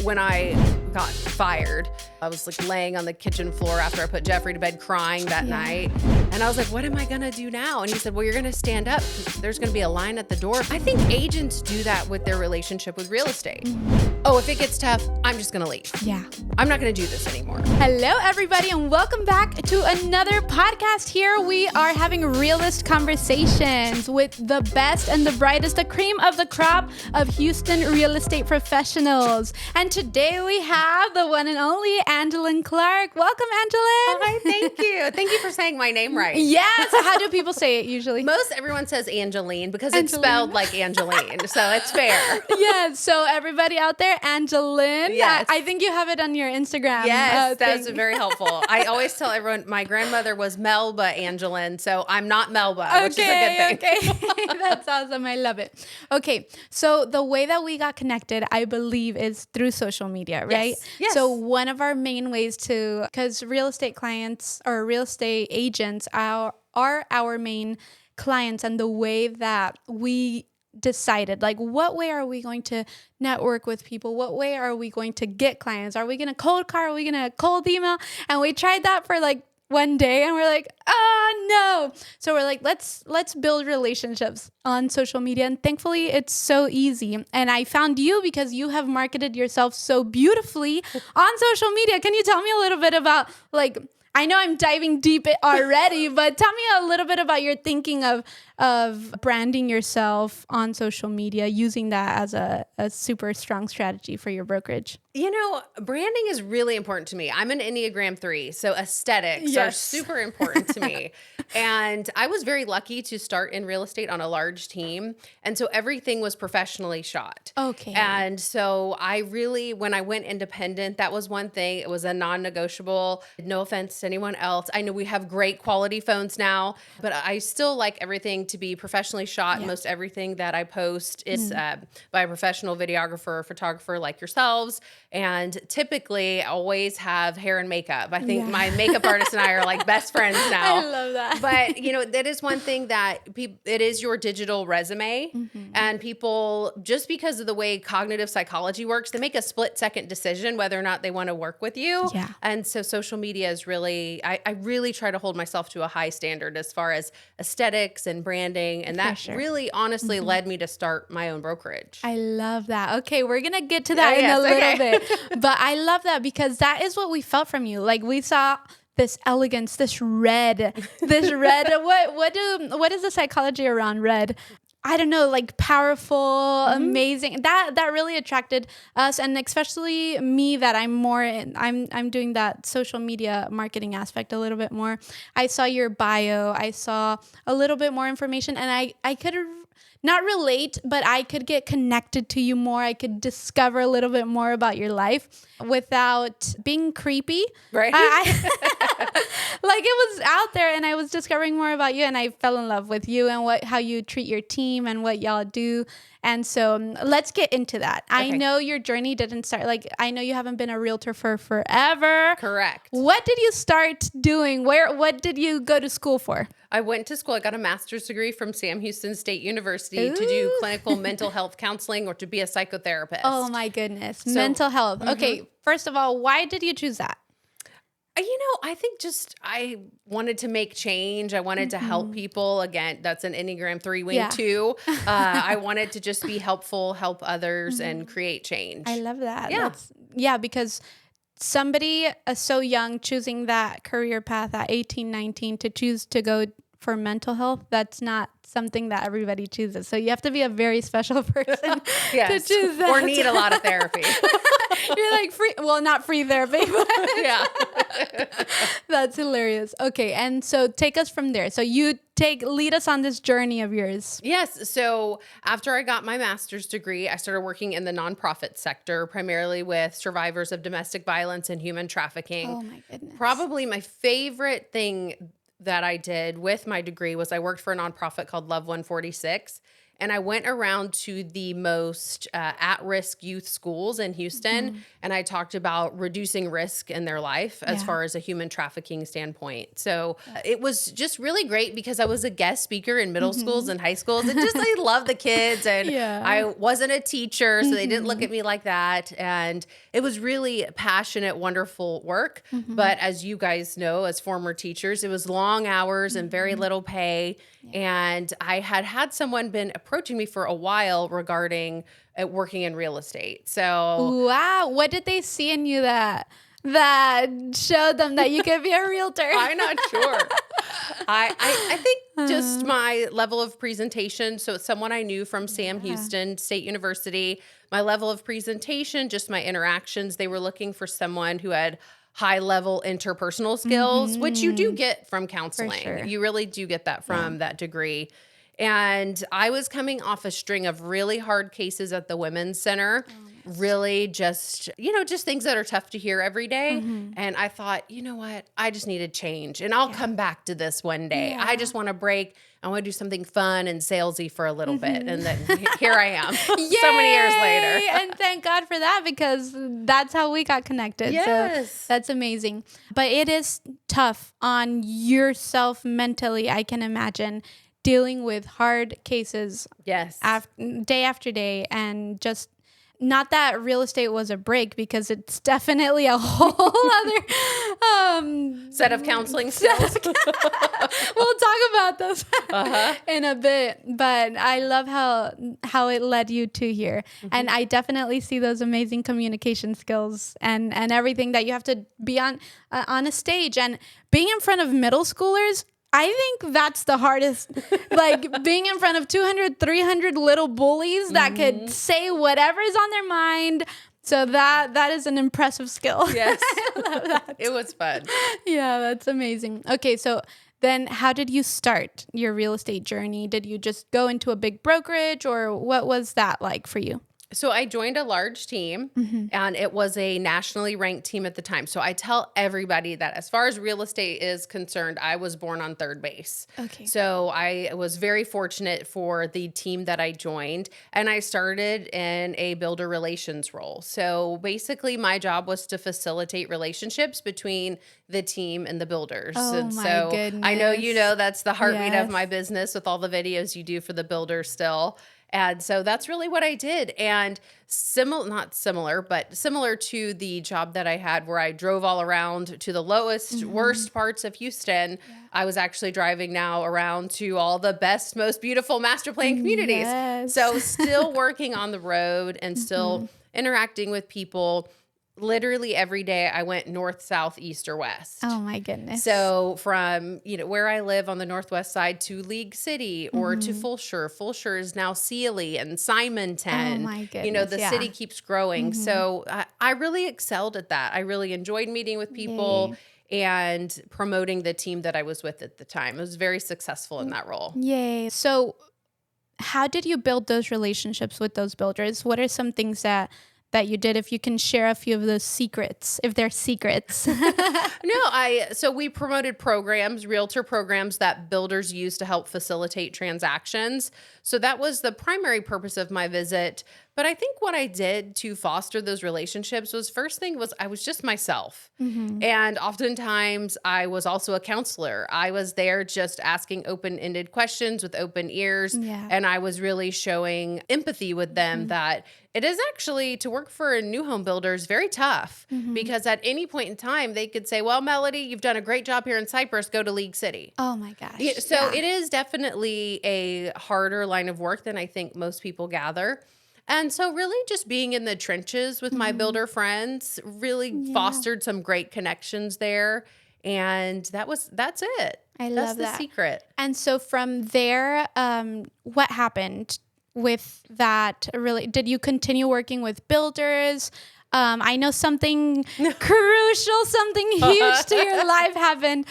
when I got fired, I was like laying on the kitchen floor after I put Jeffrey to bed crying that night. And I was like, what am I going to do now? And he said, well, you're going to stand up. There's going to be a line at the door. I think agents do that with their relationship with real estate. Oh, if it gets tough, I'm just going to leave. Yeah. I'm not going to do this anymore. Hello, everybody, and welcome back to another podcast. Here we are having realist conversations with the best and the brightest, the cream of the crop of Houston real estate professionals. And today we have the one and only Angeline Clark. Welcome, Angeline. Hi, thank you. Thank you for saying my name right. Yes. How do people say it usually? Everyone says Angeline because it's spelled like Angeline, so it's fair. Yeah. So everybody out there, Angeline. Yes. I think you have it on your Instagram. Yes, that's very helpful. I always tell everyone my grandmother was Melba Angeline, so I'm not Melba, which is a good thing. Okay. That's awesome. I love it. Okay. So the way that we got connected, I believe, is through social media, right? Yes. So one of our main ways because real estate clients or real estate agents are our main clients, and the way that we decided, like, what way are we going to network with people? What way are we going to get clients? Are we going to cold call? Are we going to cold email? And we tried that for like one day and we're like, no. So we're like, let's build relationships on social media. And thankfully it's so easy. And I found you because you have marketed yourself so beautifully on social media. Can you tell me a little bit about, like, I know I'm diving deep already, but tell me a little bit about your thinking of branding yourself on social media, using that as a super strong strategy for your brokerage. You know, branding is really important to me. I'm an Enneagram 3, so aesthetics are super important to me. And I was very lucky to start in real estate on a large team. And so everything was professionally shot. Okay. And so I really, when I went independent, that was one thing. It was a non-negotiable. No offense to anyone else. I know we have great quality phones now, but I still like everything to be professionally shot. Yeah. Most everything that I post is by a professional videographer or photographer like yourselves. And typically I always have hair and makeup. I think my makeup artist and I are like best friends now. I love that. But, you know, that is one thing that it is your digital resume. And people, just because of the way cognitive psychology works, they make a split-second decision whether or not they want to work with you. Yeah. And so social media is really, I really try to hold myself to a high standard as far as aesthetics and branding. And that really honestly led me to start my own brokerage. I love that. Okay, we're going to get to that in a little bit. But I love that because that is what we felt from you. Like, we saw this elegance, this red. What is the psychology around red? I don't know, like powerful, amazing. That really attracted us, and especially me, that I'm doing that social media marketing aspect a little bit more. I saw your bio, I saw a little bit more information, and I could not relate, but I could get connected to you more. I could discover a little bit more about your life without being creepy. Right. Like, it was out there, and I was discovering more about you, and I fell in love with you and how you treat your team and what y'all do. And so let's get into that. Okay. I know your journey didn't start, like, I know you haven't been a realtor for forever. Correct. What did you start doing? What did you go to school for? I went to school. I got a master's degree from Sam Houston State University to do clinical mental health counseling or to be a psychotherapist. Oh my goodness. Mental health. Okay. First of all, why did you choose that? You know, I think I wanted to make change. I wanted to help people. Again, that's an Enneagram 3 wing too. I wanted to just be helpful, help others, and create change. I love that. Yeah. Because somebody so young choosing that career path at 18, 19 to choose to go for mental health, that's not something that everybody chooses. So you have to be a very special person to choose that. Or need a lot of therapy. You're like not free therapy. But that's hilarious. Okay. And so take us from there. So lead us on this journey of yours. Yes. So after I got my master's degree, I started working in the nonprofit sector, primarily with survivors of domestic violence and human trafficking. Oh my goodness. Probably my favorite thing that I did with my degree was I worked for a nonprofit called Love 146. And I went around to the most at-risk youth schools in Houston, and I talked about reducing risk in their life as far as a human trafficking standpoint. So it was just really great because I was a guest speaker in middle schools and high schools. And just I love the kids, and I wasn't a teacher, so they didn't look at me like that. And it was really passionate, wonderful work. But as you guys know, as former teachers, it was long hours and very little pay. And I had someone been approaching me for a while regarding working in real estate. So wow, what did they see in you that showed them that you could be a realtor? I'm not sure. I think just my level of presentation. So it's someone I knew from Sam Houston State University. My level of presentation, just my interactions. They were looking for someone who had high level interpersonal skills, which you do get from counseling. Sure. You really do get that from that degree. And I was coming off a string of really hard cases at the Women's Center, really just, just things that are tough to hear every day. And I thought, you know what? I just need a change, and I'll come back to this one day. I just want to break. I want to do something fun and salesy for a little bit. And then here I am so many years later. And thank God for that, because that's how we got connected. Yes. So that's amazing. But it is tough on yourself mentally, I can imagine, dealing with hard cases day after day, and just not that real estate was a break, because it's definitely a whole other set of counseling skills. We'll talk about those in a bit, but I love how it led you to here. And I definitely see those amazing communication skills and everything that you have to be on a stage, and being in front of middle schoolers. I think that's the hardest, like being in front of 200, 300 little bullies that could say whatever's on their mind. So that is an impressive skill. Yes. I love that. It was fun. Yeah, that's amazing. Okay, so then how did you start your real estate journey? Did you just go into a big brokerage, or what was that like for you? So I joined a large team, and it was a nationally ranked team at the time. So I tell everybody that as far as real estate is concerned, I was born on third base. Okay. So I was very fortunate for the team that I joined, and I started in a builder relations role. So basically my job was to facilitate relationships between the team and the builders. Oh, and my so goodness. I know that's the heartbeat Yes. of my business with all the videos you do for the builders still. And so that's really what I did. And similar to the job that I had where I drove all around to the lowest, worst parts of Houston, I was actually driving now around to all the best, most beautiful master plan communities. Yes. So still working on the road and still interacting with people. Literally every day I went north, south, east, or west. Oh my goodness. So from, where I live on the northwest side to League City or to Fulshire. Fulshire is now Sealy and Simonton. Oh my goodness. The city keeps growing. So I really excelled at that. I really enjoyed meeting with people and promoting the team that I was with at the time. I was very successful in that role. Yay. So how did you build those relationships with those builders? What are some things that you did, if you can share a few of those secrets, if they're secrets? So we promoted programs, realtor programs that builders use to help facilitate transactions. So that was the primary purpose of my visit. But I think what I did to foster those relationships was, first thing was I was just myself. And oftentimes I was also a counselor. I was there just asking open-ended questions with open ears. And I was really showing empathy with them that it is actually, to work for a new home builder is very tough, because at any point in time they could say, well, Melody, you've done a great job here in Cypress, go to League City. Oh my gosh. So it is definitely a harder line of work than I think most people gather. And so really just being in the trenches with my builder friends really fostered some great connections there. And that's it. I love That's that. the secret. And so from there, what happened with that? Really, did you continue working with builders? I know something crucial, something huge to your life happened.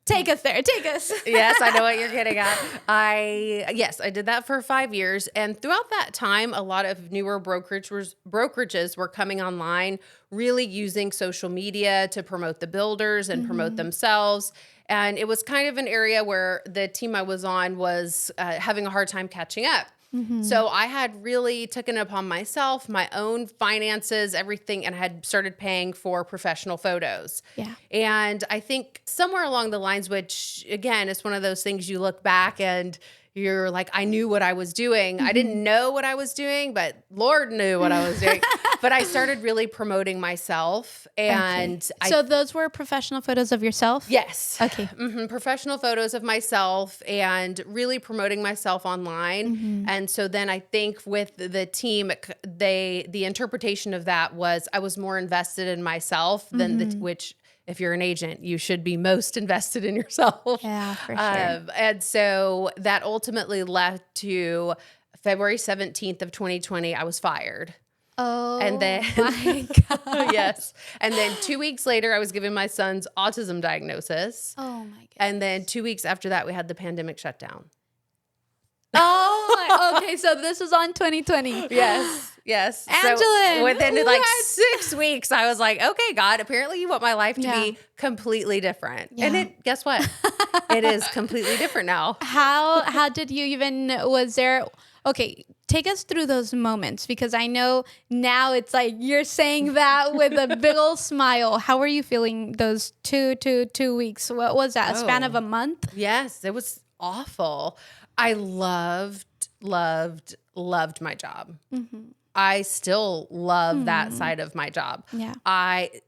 Take us there. Take us. Yes, I know what you're getting at. I did that for 5 years. And throughout that time, a lot of newer brokerages were coming online, really using social media to promote the builders and promote themselves. And it was kind of an area where the team I was on was having a hard time catching up. So I had really taken it upon myself, my own finances, everything, and had started paying for professional photos. Yeah. And I think somewhere along the lines, which again, is one of those things you look back and you're like, I knew what I was doing. I didn't know what I was doing, but Lord knew what I was doing. But I started really promoting myself. And So those were professional photos of yourself? Yes. Okay. Professional photos of myself and really promoting myself online. And so then I think with the team, the interpretation of that was I was more invested in myself than which if you're an agent, you should be most invested in yourself. Yeah, for sure. And so that ultimately led to February 17th of 2020, I was fired. Oh, And then, my God. yes. And then 2 weeks later, I was given my son's autism diagnosis. Oh, my God. And then 2 weeks after that, we had the pandemic shutdown. Okay. So this was on 2020. Yes. Angeline, So within like what? 6 weeks, I was like, okay, God, apparently you want my life to be completely different. Yeah. And guess what? It is completely different now. How did you even, okay, take us through those moments, because I know now it's like you're saying that with a big old smile. How were you feeling those 2 weeks? What was that? A span of a month? Yes, it was awful. I loved my job. I still love that side of my job. Yeah.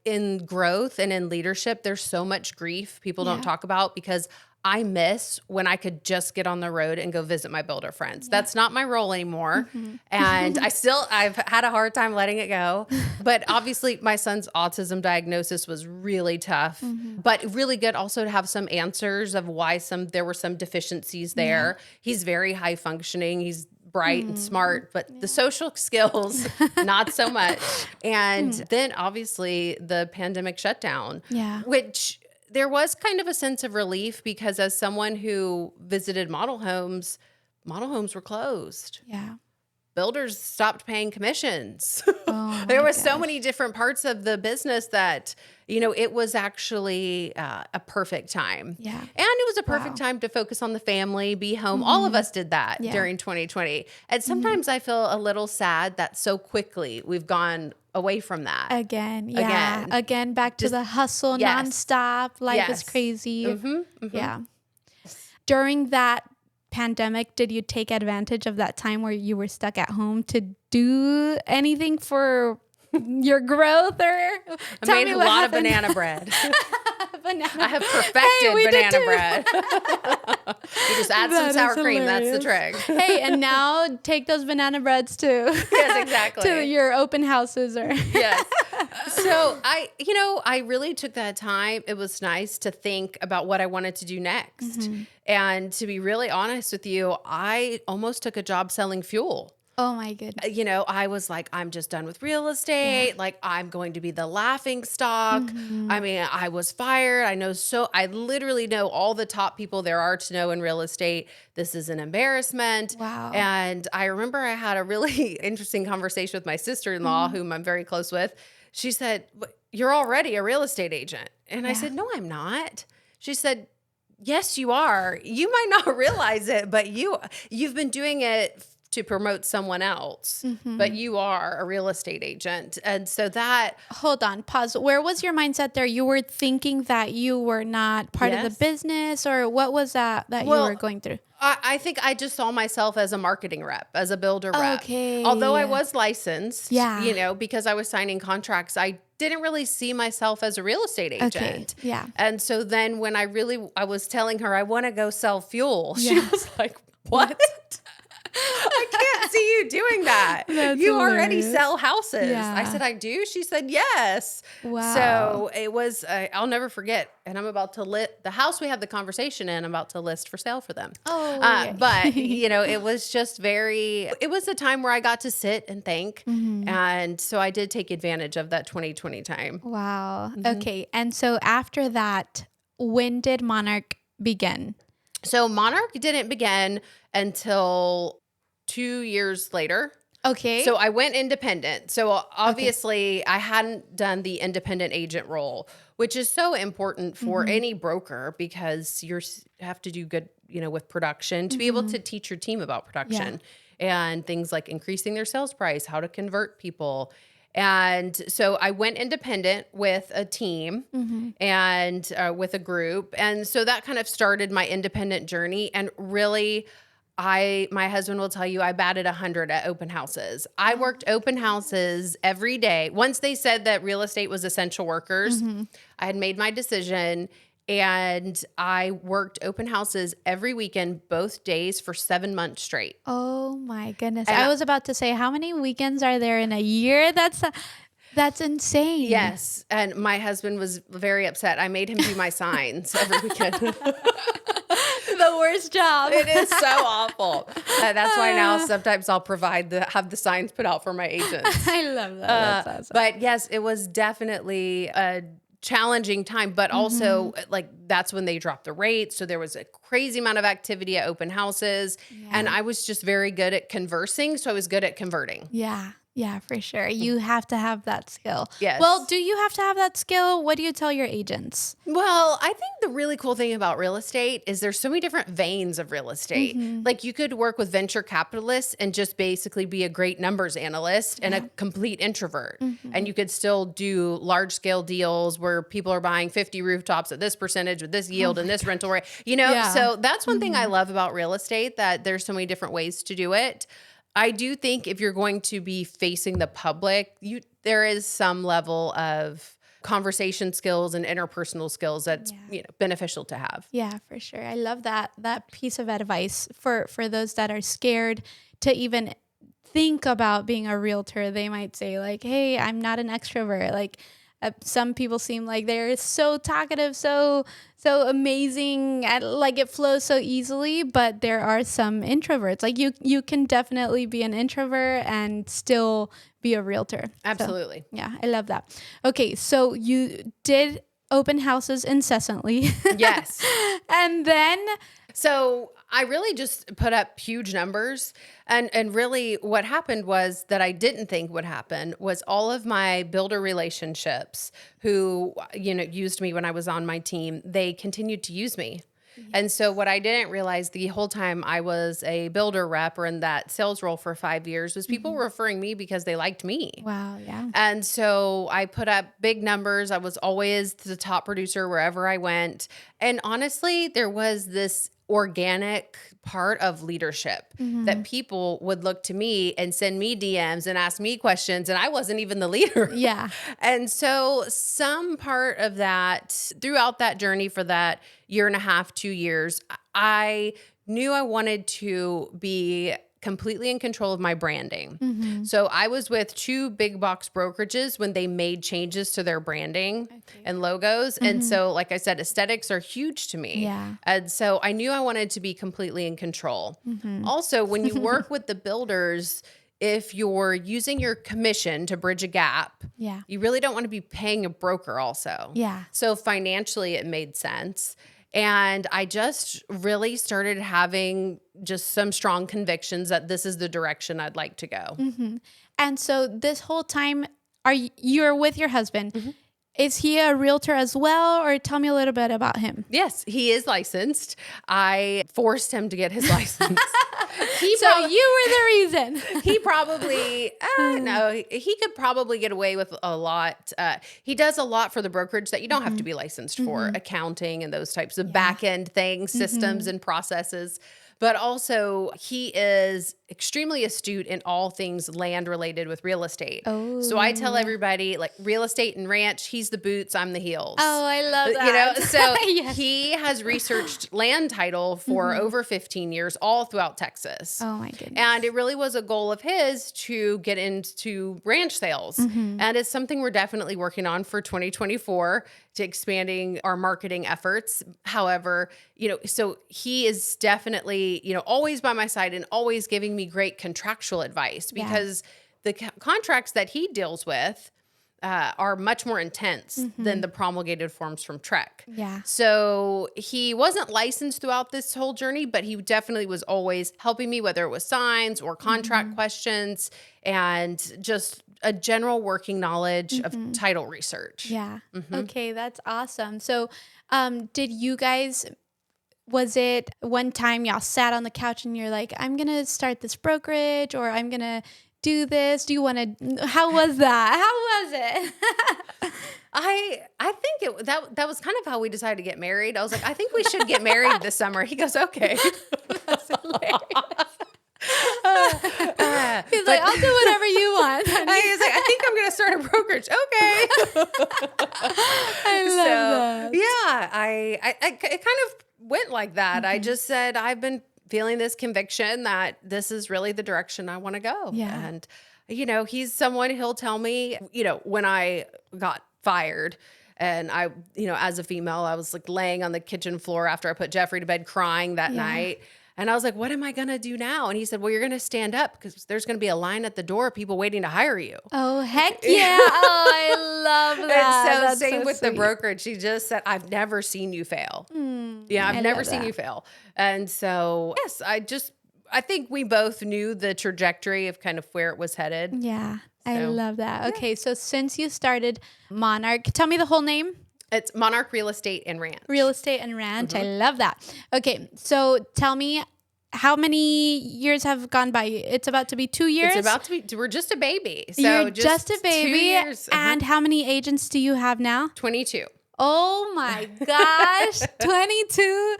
In growth and in leadership, there's so much grief people don't talk about because I miss when I could just get on the road and go visit my builder friends. That's not my role anymore. And I've had a hard time letting it go. But obviously my son's autism diagnosis was really tough, but really good also to have some answers of why there were some deficiencies there. He's very high functioning. He's bright and smart, but the social skills, not so much. And then obviously the pandemic shutdown, which there was kind of a sense of relief because as someone who visited model homes were closed. Yeah. Builders stopped paying commissions. Oh, There was so many different parts of the business that, it was actually a perfect time. Yeah. And it was a perfect time to focus on the family, be home. All of us did that during 2020. And sometimes I feel a little sad that so quickly we've gone away from that. Again, back to the hustle nonstop. Life is crazy. Yeah. During that pandemic, did you take advantage of that time where you were stuck at home to do anything for your growth? Or I made a lot of banana bread. I have perfected banana bread. You just add some sour cream. That's the trick. Hey, and now take those banana breads to Yes, exactly. to your open houses or Yes. So I really took that time. It was nice to think about what I wanted to do next. And to be really honest with you, I almost took a job selling fuel. Oh my goodness. I was like, I'm just done with real estate. Yeah. Like, I'm going to be the laughing stock. I mean, I was fired. I literally know all the top people there are to know in real estate. This is an embarrassment. Wow. And I remember I had a really interesting conversation with my sister-in-law, whom I'm very close with. She said, you're already a real estate agent. And I said, no, I'm not. She said, yes, you are. You might not realize it, but you've been doing it to promote someone else, but you are a real estate agent. And so that... Hold on, pause. Where was your mindset there? You were thinking that you were not part of the business, or what was that you were going through? I think I just saw myself as a marketing rep, as a builder rep. Okay. Although I was licensed, Yeah. Because I was signing contracts, I didn't really see myself as a real estate agent. Okay. Yeah. And so then when I was telling her, I want to go sell fuel, she was like, what? I can't see you doing that. You already sell houses. Yeah. I said, I do? She said, yes. Wow. So it was, I'll never forget. And I'm about to the house we had the conversation in, I'm about to list for sale for them. Oh, but it was just it was a time where I got to sit and think. And so I did take advantage of that 2020 time. Wow. Okay. And so after that, when did Monarch begin? So Monarch didn't begin until 2 years later. Okay. So I went independent. So obviously I hadn't done the independent agent role, which is so important for any broker because you have to do good, with production to be able to teach your team about production and things like increasing their sales price, how to convert people. And so I went independent with a team and with a group. And so that kind of started my independent journey. And really, my husband will tell you, I batted 100 at open houses. I worked open houses every day. Once they said that real estate was essential workers, I had made my decision and I worked open houses every weekend, both days for 7 months straight. Oh my goodness. And I was about to say, how many weekends are there in a year? That's insane. Yes. And my husband was very upset. I made him do my signs every weekend. The worst job. It is so awful. That's why now sometimes I'll have the signs put out for my agents. I love that. That's awesome. But yes, it was definitely a challenging time, but also that's when they dropped the rate. So there was a crazy amount of activity at open houses and I was just very good at conversing. So I was good at converting. Yeah, for sure. You have to have that skill. Yes. Well, do you have to have that skill? What do you tell your agents? Well, I think the really cool thing about real estate is there's so many different veins of real estate. Like you could work with venture capitalists and just basically be a great numbers analyst and a complete introvert. And you could still do large scale deals where people are buying 50 rooftops at this percentage with this yield and this rental rate, So that's one thing I love about real estate, that there's so many different ways to do it. I do think if you're going to be facing the public, there is some level of conversation skills and interpersonal skills that's beneficial to have. Yeah, for sure. I love that piece of advice for those that are scared to even think about being a realtor. They might say like, "Hey, I'm not an extrovert." Like some people seem like they're so talkative, so amazing, and like it flows so easily, but there are some introverts. Like you can definitely be an introvert and still be a realtor. Absolutely. So, yeah, I love that. Okay, so you did open houses incessantly. Yes. And then So I really just put up huge numbers. And really what happened was that I didn't think would happen was all of my builder relationships who, used me when I was on my team, they continued to use me. Yes. And so what I didn't realize the whole time I was a builder rep or in that sales role for 5 years was people were referring me because they liked me. Wow, yeah. And so I put up big numbers. I was always the top producer wherever I went. And honestly, there was this organic part of leadership that people would look to me and send me DMs and ask me questions, and I wasn't even the leader. Yeah. And so some part of that throughout that journey for that year and a half, 2 years, I knew I wanted to be completely in control of my branding. So I was with 2 big box brokerages when they made changes to their branding and logos. And so, like I said, aesthetics are huge to me. Yeah. And so I knew I wanted to be completely in control. Also, when you work with the builders, if you're using your commission to bridge a gap, you really don't want to be paying a broker also. Yeah. So financially, it made sense. And I just really started having just some strong convictions that this is the direction I'd like to go. And so this whole time, you're with your husband. Is he a realtor as well? Or tell me a little bit about him. Yes, he is licensed. I forced him to get his license. So you were the reason. He probably, no, he could probably get away with a lot. He does a lot for the brokerage that you don't have to be licensed for, accounting and those types of back end things, systems and processes. But also he is extremely astute in all things land related with real estate. Oh, so I tell everybody like real estate and ranch, he's the boots, I'm the heels. Oh, I love that. So he has researched land title for over 15 years, all throughout Texas. Oh my goodness. And it really was a goal of his to get into ranch sales. And it's something we're definitely working on for 2024 to expanding our marketing efforts. However, so he is definitely, always by my side and always giving me great contractual advice because the contracts that he deals with are much more intense than the promulgated forms from Trek. Yeah. So he wasn't licensed throughout this whole journey, but he definitely was always helping me, whether it was signs or contract questions and just a general working knowledge of title research. Yeah. Okay, that's awesome. So, did you guys, was it one time y'all sat on the couch and you're like, I'm going to start this brokerage, or I'm going to do this? Do you want to, how was that? How was it? I think that was kind of how we decided to get married. I was like, I think we should get married this summer. He goes, okay. That's hilarious. He's like, I'll do whatever you want. He's like, I think I'm going to start a brokerage. Okay. I love that. Yeah, it kind of went like that. I just said, I've been feeling this conviction that this is really the direction I want to go. Yeah. And, he's someone, he'll tell me, when I got fired and I, as a female, I was like laying on the kitchen floor after I put Jeffrey to bed crying that night. And I was like, what am I going to do now? And he said, well, you're going to stand up because there's going to be a line at the door of people waiting to hire you. Oh, heck yeah. Oh, I love that. And so That's same so with sweet. the brokerage. She just said, I've never seen you fail. I I've never love seen that. you fail. And so, yes, I think we both knew the trajectory of kind of where it was headed. Yeah, I So, love that. Okay, so since you started Monarch, tell me the whole name. It's Monarch Real Estate and Ranch. Real Estate and Ranch. I love that. Okay, so tell me, how many years have gone by? It's about to be 2 years? It's about to be, we're just a baby. So You're just a 2 baby. years. And how many agents do you have now? 22. Oh my gosh, 22.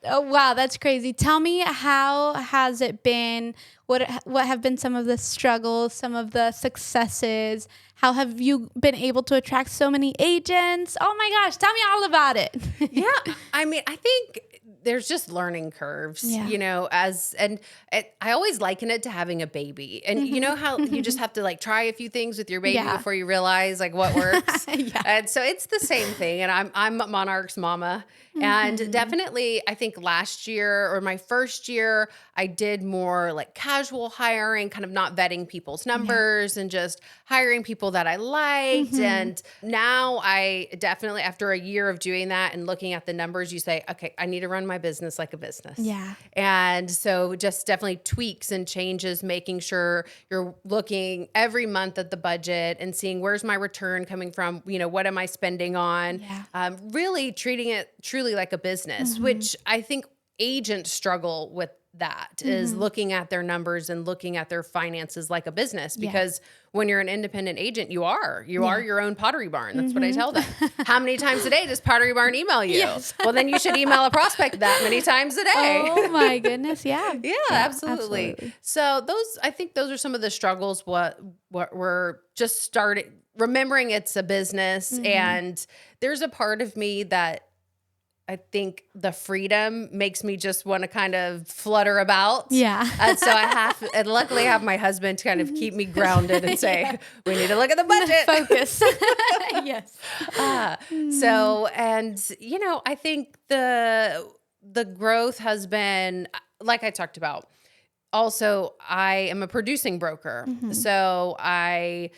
Wow, that's crazy. Tell me, how has it been? What have been some of the struggles, some of the successes? How have you been able to attract so many agents? Oh my gosh, tell me all about it. Yeah. I mean, I think there's just learning curves, I always liken it to having a baby. And you know how you just have to like try a few things with your baby before you realize like what works. And so it's the same thing. And I'm Monarch's mama. And definitely, I think last year or my first year, I did more like casual hiring, kind of not vetting people's numbers and just hiring people that I liked. And now I definitely, after a year of doing that and looking at the numbers, you say, okay, I need to run my business like a business. Yeah. And so just definitely tweaks and changes, making sure you're looking every month at the budget and seeing where's my return coming from, what am I spending on? Really treating it truly like a business, which I think agents struggle with. That is looking at their numbers and looking at their finances like a business, because when you're an independent agent, you are your own Pottery Barn. That's what I tell them. How many times a day does Pottery Barn email you? Yes. Well, then you should email a prospect that many times a day. Oh my goodness. Yeah. Yeah, absolutely. So I think those are some of the struggles, what we're just starting, remembering it's a business. And there's a part of me that I think the freedom makes me just want to kind of flutter about. Yeah. And so and luckily I have my husband to kind of keep me grounded and say, we need to look at the budget. Focus. Yes. So, I think the growth has been, like I talked about. Also, I am a producing broker. So I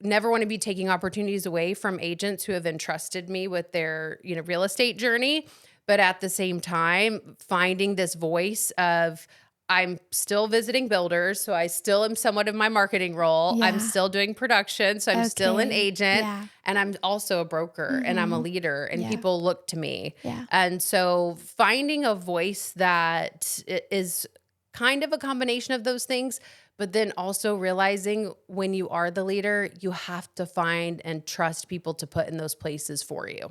never want to be taking opportunities away from agents who have entrusted me with their, real estate journey. But at the same time, finding this voice of, I'm still visiting builders, so I still am somewhat of my marketing role. Yeah. I'm still doing production, so I'm still an agent. Yeah. And I'm also a broker and I'm a leader, and people look to me. Yeah. And so finding a voice that is kind of a combination of those things, but then also realizing when you are the leader, you have to find and trust people to put in those places for you.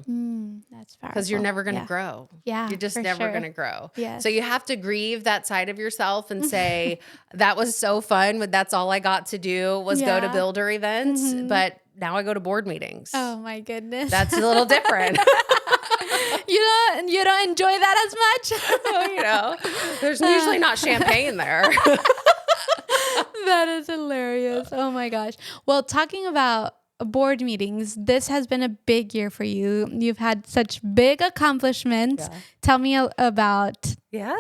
That's powerful. Because you're never going to grow. Yeah, You're just for never sure. going to grow. Yes. So you have to grieve that side of yourself and say, that was so fun, but that's all I got to do was go to builder events. But now I go to board meetings. Oh my goodness. That's a little different. You don't enjoy that as much? There's usually not champagne there. That is hilarious. Oh my gosh. Well, talking about board meetings, this has been a big year for you. You've had such big accomplishments. Yeah. Tell me about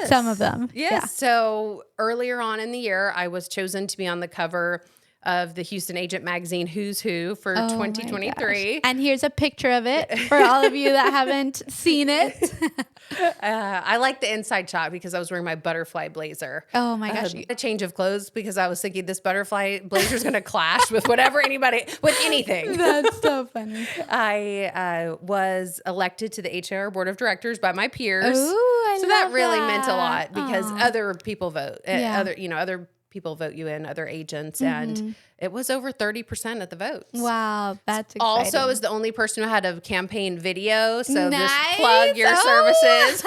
some of them. Yes. Yeah. So earlier on in the year, I was chosen to be on the cover of the Houston Agent Magazine Who's Who for 2023. And here's a picture of it for all of you that haven't seen it. I like the inside shot because I was wearing my butterfly blazer. Oh my gosh. A change of clothes because I was thinking this butterfly blazer is going to clash with with anything. That's so funny. I was elected to the HAR board of directors by my peers. Ooh, so that really meant a lot because other people vote. Yeah. Other people vote you in, other agents, and it was over 30% of the votes. Wow, that's exciting. Also, I was the only person who had a campaign video, so Nice. just plug your services.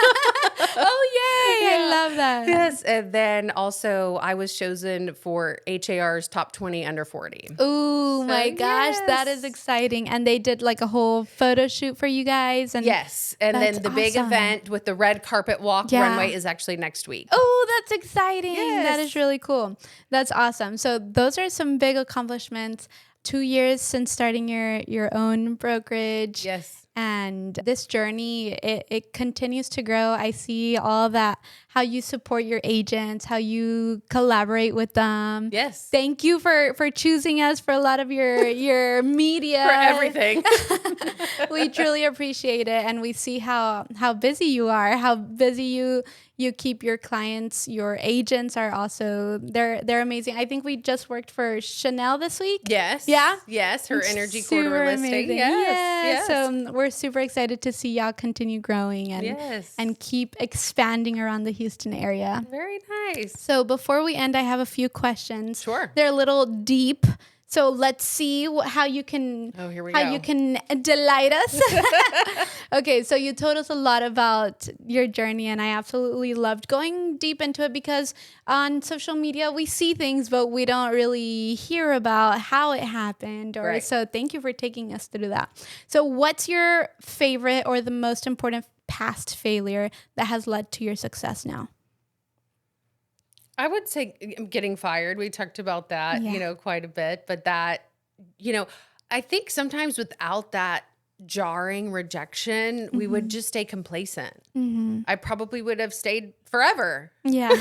Yay! I love that. Yes, and then also I was chosen for HAR's top 20 under 40. Oh my gosh, that is exciting. And they did like a whole photo shoot for you guys. And yes, and then the big event with the red carpet walk runway is actually next week. Oh, that's exciting. Yes. That is really cool. That's awesome. So those are some big accomplishments. 2 years since starting your own brokerage. Yes. And this journey, it continues to grow. I see all that, how you support your agents, how you collaborate with them. Yes. Thank you for choosing us for a lot of your media. For everything. We truly appreciate it. And we see how busy you are, how busy you keep your clients. Your agents are also, they're amazing. I think we just worked for Chanel this week. Yes. Yeah? Yes. Her energy Super quarter listing. amazing. Yes. So we're super excited to see y'all continue growing and keep expanding around the Houston area. Very nice. So before we end, I have a few questions. Sure. They're a little deep. So let's see how you can you can delight us. Okay, so you told us a lot about your journey, and I absolutely loved going deep into it because on social media we see things, but we don't really hear about how it happened. So thank you for taking us through that. So what's your favorite or the most important past failure that has led to your success now? I would say getting fired. We talked about that, quite a bit. But that, I think sometimes without that jarring rejection, we would just stay complacent. I probably would have stayed forever. Yeah.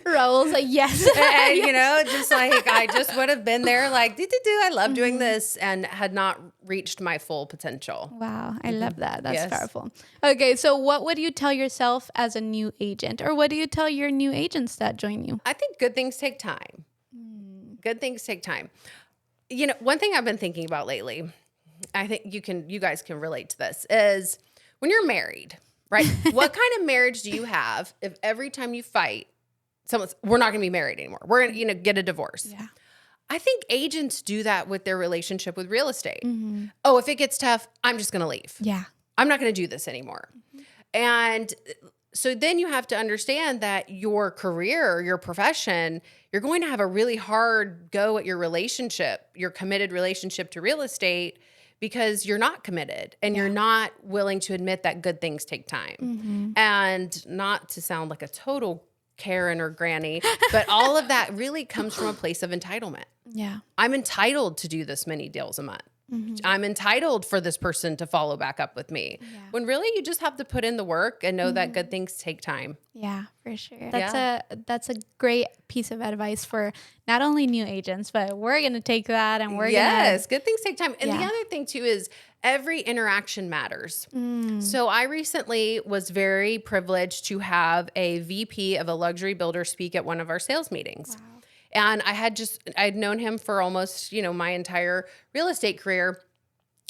Raul's like, yes. And, just like I just would have been there like, I love doing this and had not reached my full potential. Wow. I love that. That's powerful. Okay. So what would you tell yourself as a new agent, or what do you tell your new agents that join you? I think good things take time. Good things take time. One thing I've been thinking about lately, I think you guys can relate to this, is when you're married, right? What kind of marriage do you have if every time you fight, we're not going to be married anymore. We're going to get a divorce. Yeah. I think agents do that with their relationship with real estate. Oh, if it gets tough, I'm just going to leave. Yeah. I'm not going to do this anymore. And so then you have to understand that your career, your profession, you're going to have a really hard go at your relationship, your committed relationship to real estate, because you're not committed and you're not willing to admit that good things take time. And not to sound like a total Karen or granny, but all of that really comes from a place of entitlement. Yeah. I'm entitled to do this many deals a month. I'm entitled for this person to follow back up with me. Yeah. When really you just have to put in the work and know that good things take time. Yeah, for sure. That's a great piece of advice for not only new agents, but we're going to take that and we're going to... good things take time. And the other thing too is every interaction matters. So I recently was very privileged to have a VP of a luxury builder speak at one of our sales meetings. Wow. And I'd known him for almost, my entire real estate career.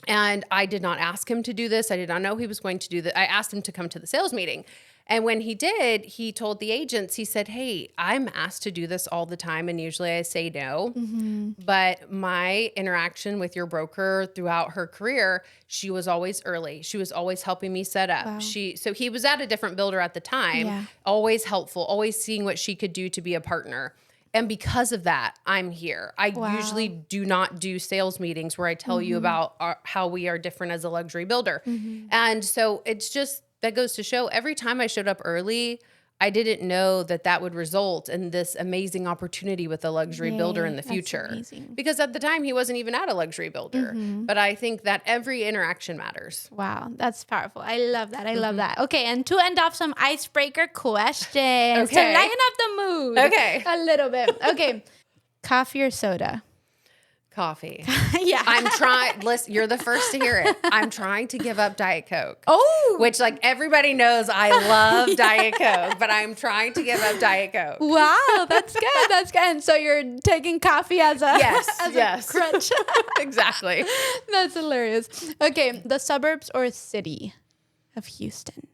And I did not ask him to do this. I did not know he was going to do that. I asked him to come to the sales meeting. And when he did, he told the agents, he said, hey, I'm asked to do this all the time. And usually I say no. But my interaction with your broker throughout her career, she was always early. She was always helping me set up. Wow. So he was at a different builder at the time, always helpful, always seeing what she could do to be a partner. And because of that, I'm here. I usually do not do sales meetings where I tell you about how we are different as a luxury builder. And so it's just, that goes to show every time I showed up early, I didn't know that would result in this amazing opportunity with a luxury builder in the future. Because at the time he wasn't even at a luxury builder. But I think that every interaction matters. Wow, that's powerful. I love that. I love that. Okay, and to end off some icebreaker questions to lighten up the mood. Okay. A little bit. Okay, coffee or soda? Coffee. Yeah. I'm trying. Listen, you're the first to hear it. I'm trying to give up Diet Coke. Oh. Which, like, everybody knows I love Diet Coke, but I'm trying to give up Diet Coke. Wow, that's good. That's good. And so you're taking coffee as a yes. a crutch. Exactly. That's hilarious. Okay, the suburbs or city of Houston?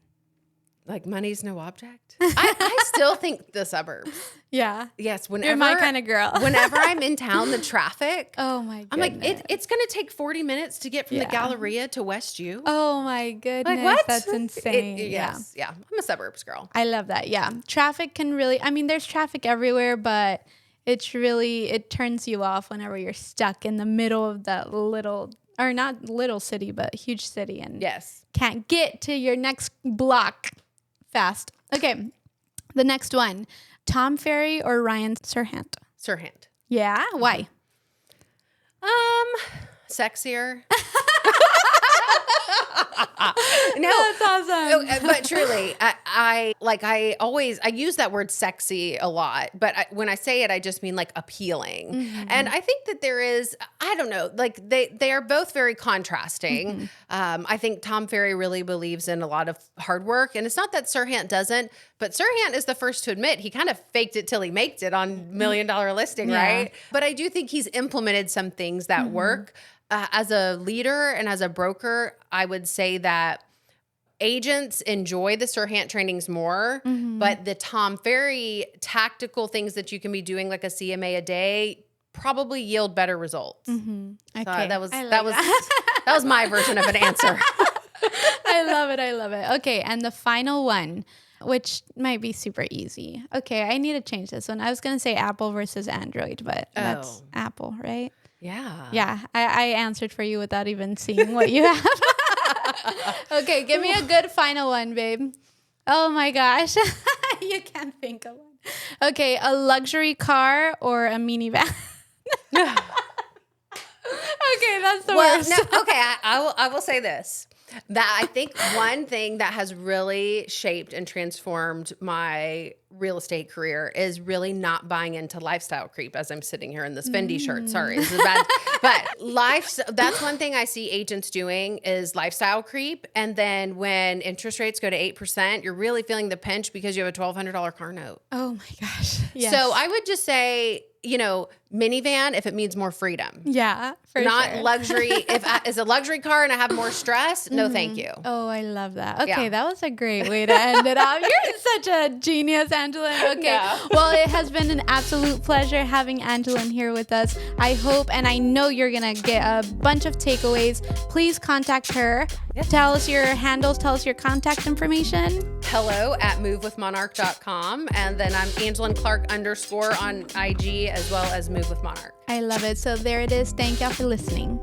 Like, money's no object. I still think the suburbs. Yeah. Yes, whenever You're my kind of girl. whenever I'm in town, the traffic. Oh my I'm goodness. like, it's going to take 40 minutes to get from the Galleria to West U. Oh my goodness. Like, what? That's insane. Yes. Yeah. I'm a suburbs girl. I love that. Yeah. Traffic can really, I mean, there's traffic everywhere, but it turns you off whenever you're stuck in the middle of that little, or not little city, but huge city and Yes. can't get to your next block fast. Okay. The next one, Tom Ferry or Ryan Serhant? Serhant. Yeah. Why? Sexier. No, That's awesome. but truly, I use that word sexy a lot, but when I say it, I just mean like appealing. Mm-hmm. And I think that there is, I don't know, like they are both very contrasting. Mm-hmm. I think Tom Ferry really believes in a lot of hard work, and it's not that Serhant doesn't, but Serhant is the first to admit he kind of faked it till he maked it on $1 Million Listing, Yeah. right? But I do think he's implemented some things that work. As a leader and as a broker, I would say that agents enjoy the Serhant trainings more, but the Tom Ferry tactical things that you can be doing, like a CMA a day, probably yield better results. Okay. So that was I like that was my version of an answer. I love it. I love it. Okay. And the final one, which might be super easy. Okay. I need to change this one. I was going to say Apple versus Android, but that's Apple, right? Yeah. Yeah. I answered for you without even seeing what you have. Okay. Give me a good final one, babe. Oh my gosh. You can't think of one. Okay. A luxury car or a minivan? Okay. That's the worst. No, okay. I will say this. That I think one thing that has really shaped and transformed my real estate career is really not buying into lifestyle creep as I'm sitting here in this Fendi shirt. Sorry, this is bad. But that's one thing I see agents doing is lifestyle creep. And then when interest rates go to 8%, you're really feeling the pinch because you have a $1,200 car note. Oh my gosh. Yes. So I would just say, minivan if it means more freedom. Yeah, for Not sure. luxury. If it's a luxury car and I have more stress, no thank you. Oh, I love that. Okay, Yeah. that was a great way to end it off. You're such a genius, Angeline. Okay. Yeah. Well, it has been an absolute pleasure having Angeline here with us. I hope and I know you're going to get a bunch of takeaways. Please contact her. Yes. Tell us your handles. Tell us your contact information. hello@movewithmonarch.com. And then I'm Angeline Clark _ on IG as well as Move with Monarch. I love it. So there it is. Thank y'all for listening.